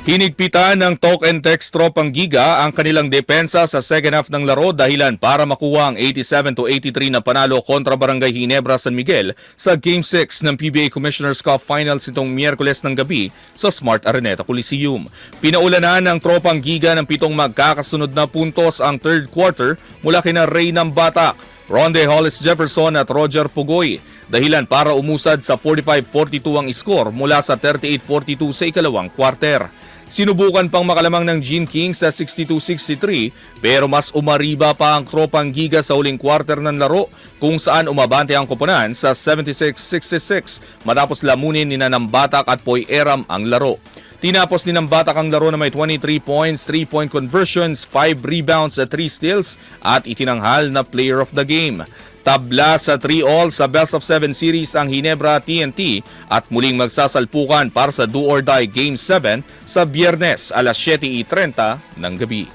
Hinigpitan ng talk and text tropang Giga ang kanilang depensa sa second half ng laro dahilan para makuha ang 87-83 na panalo kontra Barangay Ginebra San Miguel sa Game 6 ng PBA Commissioner's Cup Finals nitong Miyerkules ng gabi sa Smart Araneta Coliseum. Pinaulanan ng tropang Giga ng 7 magkakasunod na puntos ang third quarter mula kina Ray ng Batak, Ronde Hollis Jefferson at Roger Pugoy. Dahilan para umusad sa 45-42 ang score mula sa 38-42 sa ikalawang quarter. Sinubukan pang makalamang ng Gene King sa 62-63 pero mas umariba pa ang tropang Giga sa huling quarter ng laro kung saan umabante ang koponan sa 76-66 matapos lamunin ni Batak at Poy Eram ang laro. Tinapos ni Batak ang laro na may 23 points, 3-point conversions, 5 rebounds at 3 steals at itinanghal na player of the game. Tabla sa 3-all sa Best of 7 series ang Ginebra TNT at muling magsasalpukan para sa do or die Game 7 sa Biyernes alas 7:30 ng gabi.